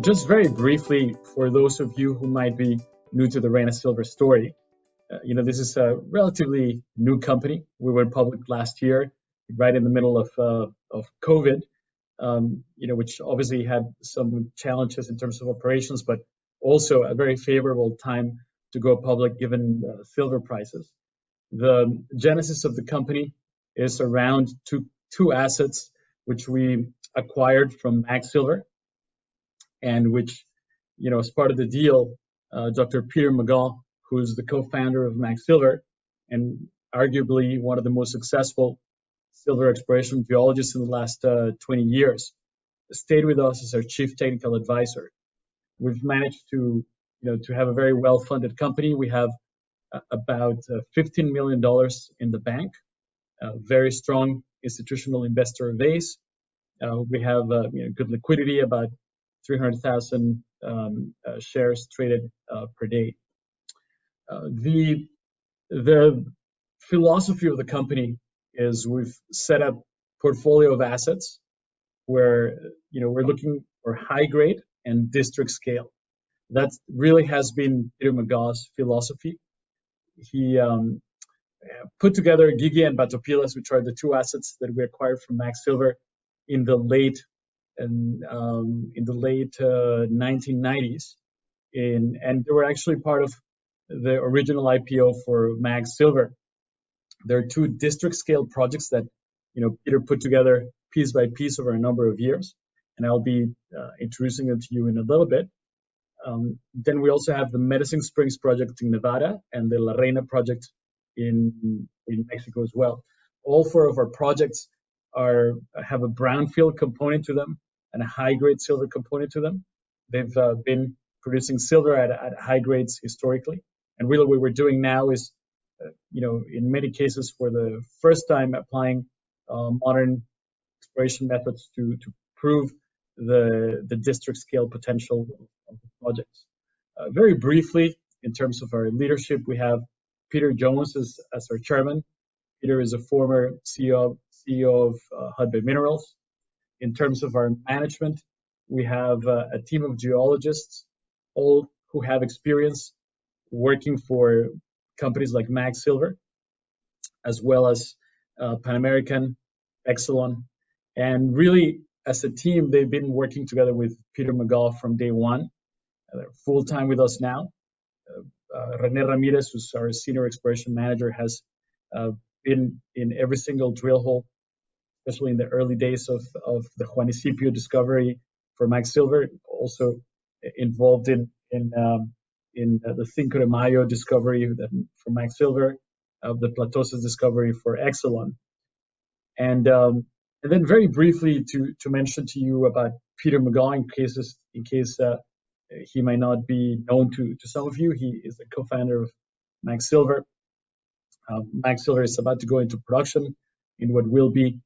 Just very briefly, for those of you who might be new to the Reyna Silver story, this is a relatively new company. We went public last year, right in the middle of COVID, which obviously had some challenges in terms of operations, but also a very favorable time to go public given silver prices. The genesis of the company is around two assets which we acquired from Mag Silver, and which, as part of the deal, Dr. Peter McGaugh, who's the co-founder of Mag Silver and arguably one of the most successful silver exploration geologists in the last 20 years, stayed with us as our chief technical advisor. We've managed to have a very well-funded company. We have about $15 million in the bank, very strong institutional investor base. We have good liquidity, about 300,000 shares traded per day. The philosophy of the company is we've set up a portfolio of assets where we're looking for high grade and district scale. That really has been Peter McGaugh's philosophy. He put together Gigi and Batopilas, which are the two assets that we acquired from Mag Silver in the late 1990s, and they were actually part of the original IPO for Mag Silver. There are two district scale projects that Peter put together piece by piece over a number of years, and I'll be introducing them to you in a little bit. Then we also have the Medicine Springs project in Nevada and the La Reyna project in Mexico as well. All four of our projects have a brownfield component to them and a high-grade silver component to them. They've been producing silver at high grades historically, and really what we're doing now is, in many cases, for the first time, applying modern exploration methods to prove the district scale potential of the projects. Very briefly, in terms of our leadership, we have Peter Jones as our chairman. Peter is a former CEO of Hudbay Minerals. In terms of our management, we have a team of geologists, all who have experience working for companies like Mag Silver, as well as Pan American, Exelon. And really, as a team, they've been working together with Peter McGaugh from day one. They're full-time with us now. Rene Ramirez, who's our senior exploration manager, has been in every single drill hole, especially in the early days of the Juanicipio discovery for Mag Silver, also involved in the Cinco de Mayo discovery for Mag Silver, the Platosas discovery for Exelon. And then very briefly to mention to you about Peter McGaugh in case he might not be known to some of you. He is the co-founder of Mag Silver. Mag Silver is about to go into production in what will be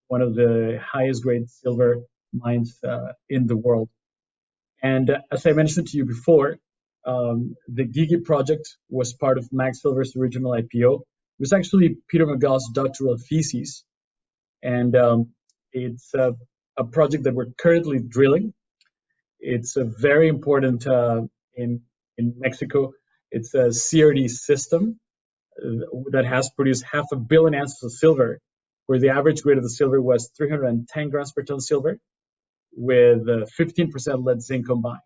one of the highest grade silver mines in the world. And as I mentioned to you before, the Gigi project was part of Mag Silver's original IPO. It was actually Peter McGaugh's doctoral thesis, and it's a project that we're currently drilling. It's a very important in Mexico. It's a CRD system that has produced 500 million ounces of silver, where the average grade of the silver was 310 grams per ton silver, with 15% lead zinc combined.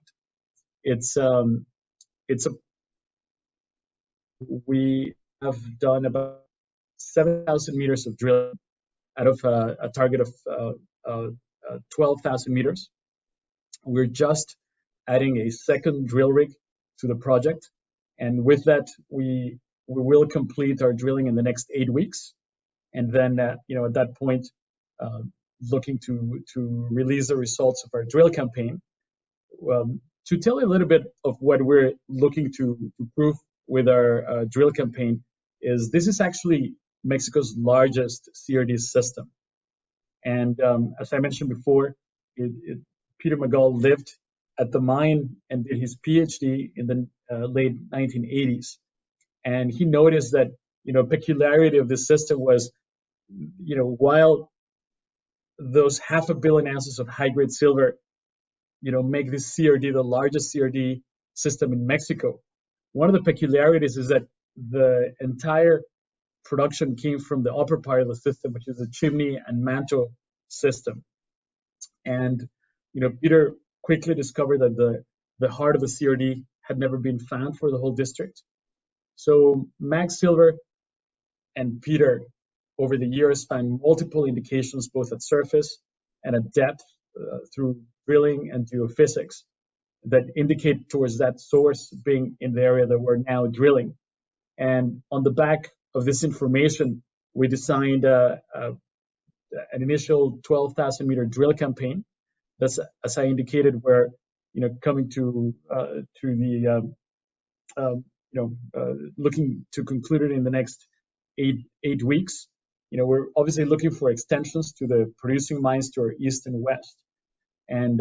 We have done about 7,000 meters of drilling out of a target of 12,000 meters. We're just adding a second drill rig to the project, and with that, we will complete our drilling in the next 8 weeks, and then at that point, looking to release the results of our drill campaign. To tell you a little bit of what we're looking to prove with our drill campaign is this is actually Mexico's largest CRD system, and as I mentioned before, Peter McGaugh lived at the mine and did his PhD in the late 1980s. And he noticed that, peculiarity of this system was, while those 500 million ounces of high-grade silver make this CRD the largest CRD system in Mexico. One of the peculiarities is that the entire production came from the upper part of the system, which is the chimney and mantle system. And Peter quickly discovered that the heart of the CRD had never been found for the whole district. So Max Silver and Peter, over the years, found multiple indications, both at surface and at depth, through drilling and geophysics, that indicate towards that source being in the area that we're now drilling. And on the back of this information, we designed an initial 12,000 meter drill campaign. That's, as I indicated, we're coming to the looking to conclude it in the next eight weeks. We're obviously looking for extensions to the producing mines to our east and west. And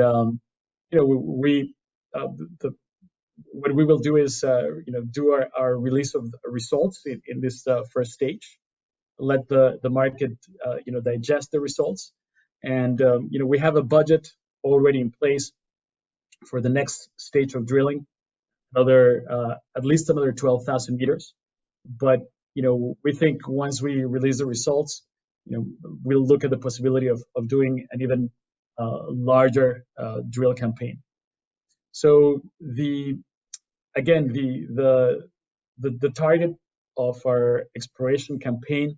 what we will do is do our release of results in this first stage, let the market digest the results, and we have a budget already in place for the next stage of drilling, at least another 12,000 meters. But we think once we release the results, we'll look at the possibility of doing an even larger drill campaign. So the target of our exploration campaign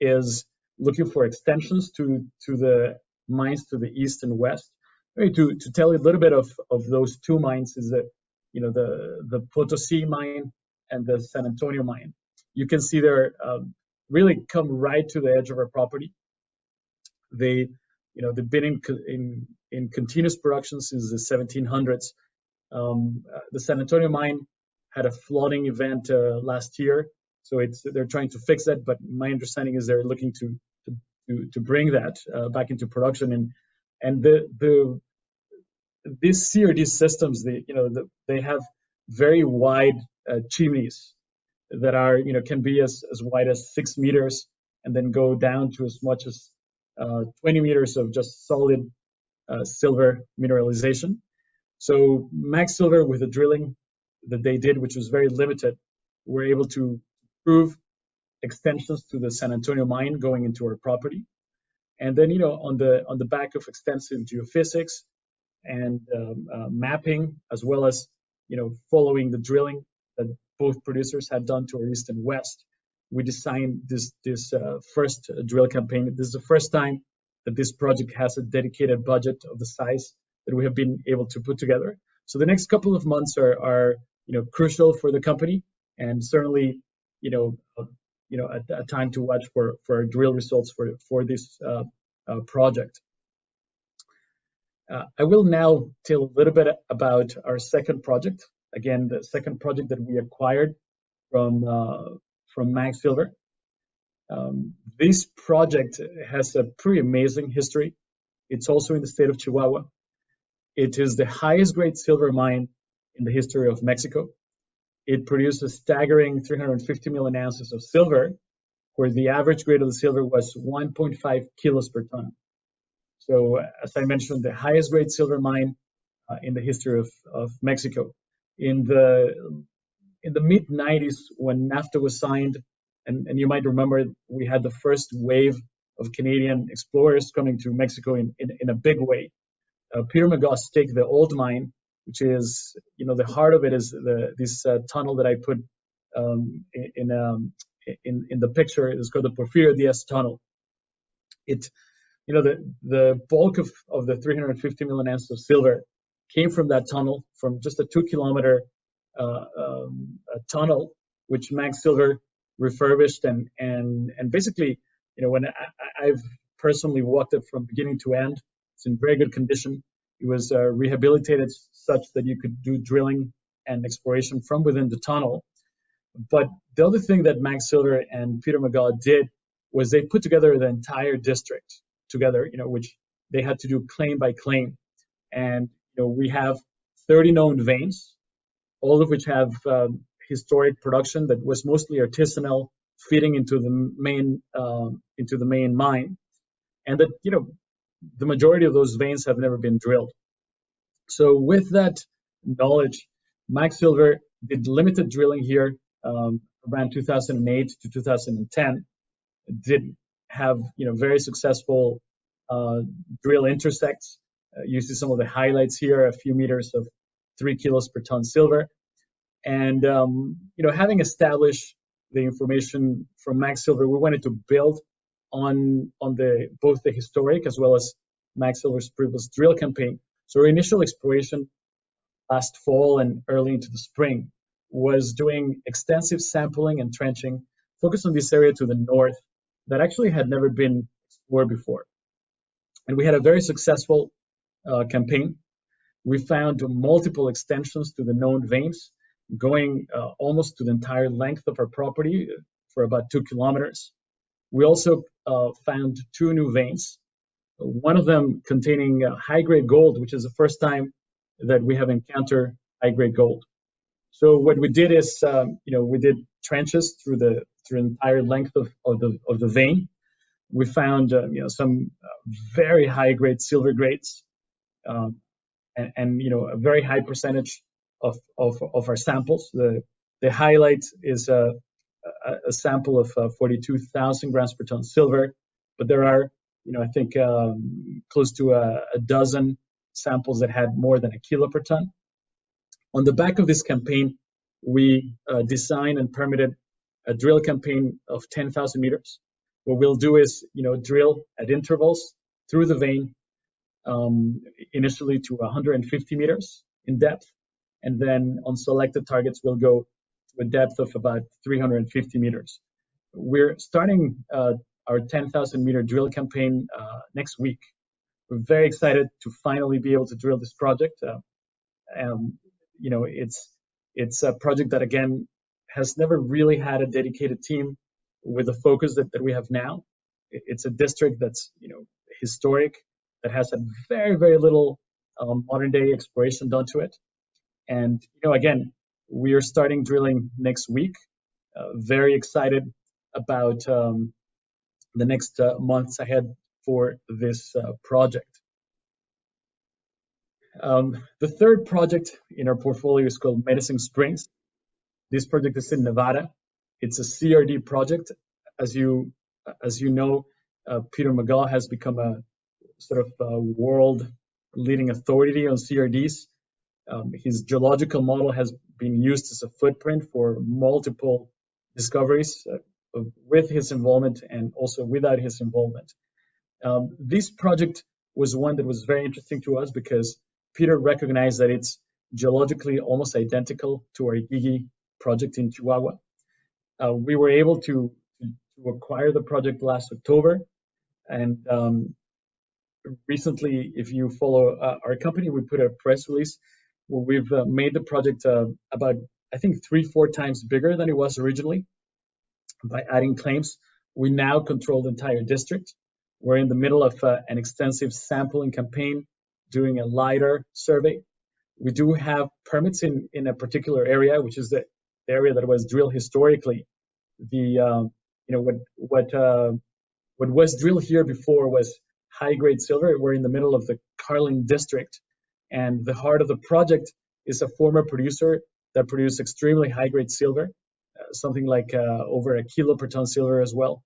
is looking for extensions to the mines to the east and west. To tell you a little bit of those two mines is that the Potosi mine and the San Antonio mine. You can see they're really come right to the edge of our property. They've been in continuous production since the 1700s. The San Antonio mine had a flooding event last year, so they're trying to fix that. But my understanding is they're looking to bring that back into production. And these CRD systems, they have very wide chimneys that are can be as wide as 6 meters and then go down to as much as 20 meters of just solid silver mineralization. So Max Silver, with the drilling that they did, which was very limited, were able to prove extensions to the San Antonio mine going into our property. And then on the back of extensive geophysics and mapping, as well as following the drilling that both producers had done to our east and west, we designed this first drill campaign. This is the first time that this project has a dedicated budget of the size that we have been able to put together. So the next couple of months are crucial for the company, and certainly a time to watch for our drill results for this project. I will now tell a little bit about our second project. Again, the second project that we acquired from Max Silver. This project has a pretty amazing history. It's also in the state of Chihuahua. It is the highest grade silver mine in the history of Mexico. It produced a staggering 350 million ounces of silver, where the average grade of the silver was 1.5 kilos per ton. So, as I mentioned, the highest grade silver mine in the history of Mexico. In the mid 90s, when NAFTA was signed, and you might remember, we had the first wave of Canadian explorers coming to Mexico in a big way. Peter McGaw staked the old mine, which is, the heart of it is this tunnel that I put in the picture. It's called the Porfirio Diaz Tunnel. The bulk of the 350 million ounces of silver came from that tunnel, from just a 2-kilometer tunnel, which Max Silver refurbished and basically, when I've personally walked it from beginning to end, it's in very good condition. It was rehabilitated such that you could do drilling and exploration from within the tunnel. But the other thing that Max Silver and Peter McGaw did was they put together the entire district together, which they had to do claim by claim. And we have 30 known veins, all of which have historic production that was mostly artisanal, feeding into the main mine, and that the majority of those veins have never been drilled. So with that knowledge, Max Silver did limited drilling here around 2008 to 2010. Did have very successful drill intersects. You see some of the highlights here: a few meters of 3 kilos per ton silver. And having established the information from Max Silver, we wanted to build on the both the historic as well as Max Silver's previous drill campaign. So our initial exploration last fall and early into the spring was doing extensive sampling and trenching, focused on this area to the north that actually had never been explored before. And we had a very successful campaign. We found multiple extensions to the known veins, going almost to the entire length of our property for about 2 kilometers. We also found 2 new veins, one of them containing high-grade gold, which is the first time that we have encountered high-grade gold. So what we did is, we did trenches through the entire length of the vein. We found, some very high-grade silver grades, and a very high percentage of our samples. The highlight is a sample of 42,000 grams per ton silver, but there are, I think close to a dozen samples that had more than a kilo per ton. On the back of this campaign, we designed and permitted a drill campaign of 10,000 meters. What we'll do is, drill at intervals through the vein, initially to 150 meters in depth, and then on selected targets, we'll go to a depth of about 350 meters. We're starting our 10,000 meter drill campaign next week. We're very excited to finally be able to drill this project. It's a project that, again, has never really had a dedicated team with the focus that we have now. It's a district that's, historic, that has a very, very little modern day exploration done to it. And, again, we are starting drilling next week. Very excited about the next months ahead for this project. The third project in our portfolio is called Medicine Springs. This project is in Nevada. It's a CRD project. As you know, Peter McGaw has become a sort of world leading authority on CRDs. His geological model has been used as a footprint for multiple discoveries with his involvement and also without his involvement. This project was one that was very interesting to us because Peter recognized that it's geologically almost identical to our Gigi project in Chihuahua. We were able to acquire the project last October, and recently, if you follow our company, we put a press release where we've made the project about, I think, 3-4 times bigger than it was originally by adding claims. We now control the entire district. We're in the middle of an extensive sampling campaign, doing a LiDAR survey. We do have permits in a particular area, which is the area that was drilled historically. What was drilled here before was high-grade silver. We're in the middle of the Carlin district, and the heart of the project is a former producer that produced extremely high-grade silver, something like over a kilo per ton silver as well.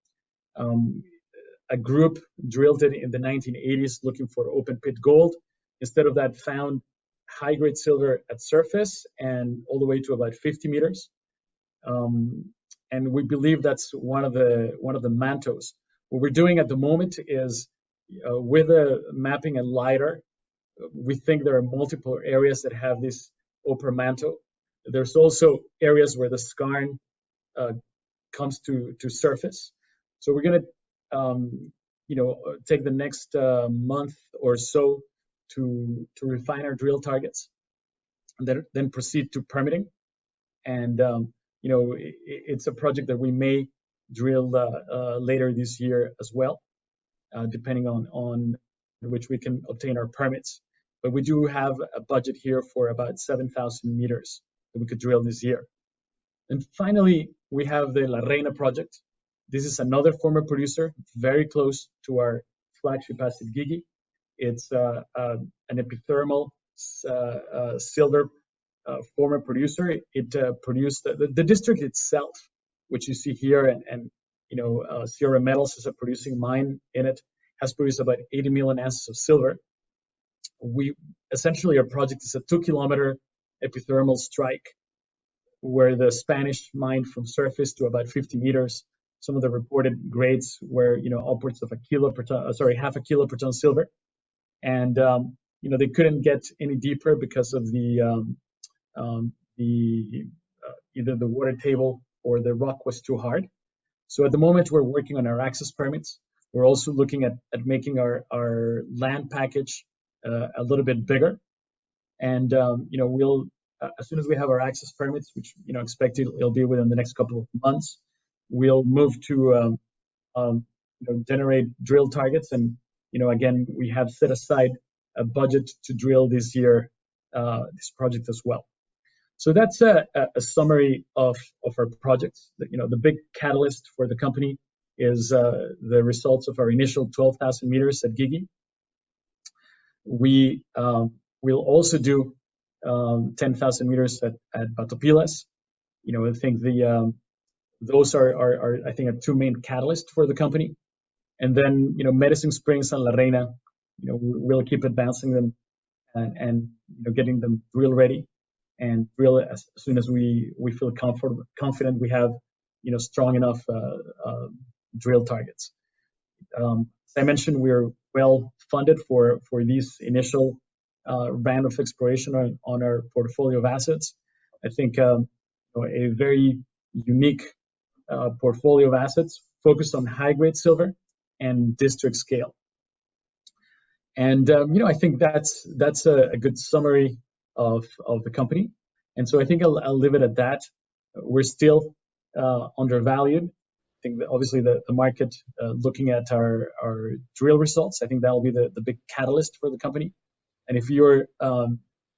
A group drilled it in the 1980s looking for open pit gold. Instead of that, found high-grade silver at surface and all the way to about 50 meters. And we believe that's one of the mantos. What we're doing at the moment is with the mapping and LiDAR, we think there are multiple areas that have this upper manto. There's also areas where the skarn comes to surface. So we're going to take the next month or so to refine our drill targets, and then proceed to permitting. And it's a project that we may drill later this year as well, depending on which we can obtain our permits. But we do have a budget here for about 7,000 meters that we could drill this year. And finally, we have the La Reyna project. This is another former producer, very close to our flagship asset, Gigi. It's an epithermal silver former producer. It produced the district itself, which you see here, and Sierra Metals is a producing mine in it, has produced about 80 million ounces of silver. We essentially, our project is a 2-kilometer epithermal strike where the Spanish mined from surface to about 50 meters. Some of the reported grades were, upwards of half a kilo per ton silver. And, they couldn't get any deeper because of either the water table or the rock was too hard. So at the moment, we're working on our access permits. We're also looking at making our land package a little bit bigger. And, we'll, as soon as we have our access permits, which, expected it'll be within the next couple of months, we'll move to, generate drill targets. And, again, we have set aside a budget to drill this year, this project as well. So that's a summary of our projects. The big catalyst for the company is the results of our initial 12,000 meters at Gigi. We will also do 10,000 meters at Batopilas. I think those are I think, two main catalysts for the company. And then, Medicine Springs and La Reyna, we'll keep advancing them and getting them drill ready and drill as soon as we feel confident we have, strong enough drill targets. As I mentioned, we're well funded for these initial round of exploration on our portfolio of assets. I think a very unique portfolio of assets focused on high-grade silver and district scale. And I think that's a good summary of the company. And so I think I'll leave it at that. We're still undervalued. I think that obviously the market, looking at our drill results, I think that'll be the big catalyst for the company. And if you're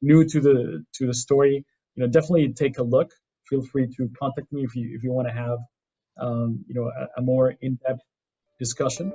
new to the story, definitely take a look. Feel free to contact me if you want to have a more in-depth discussion.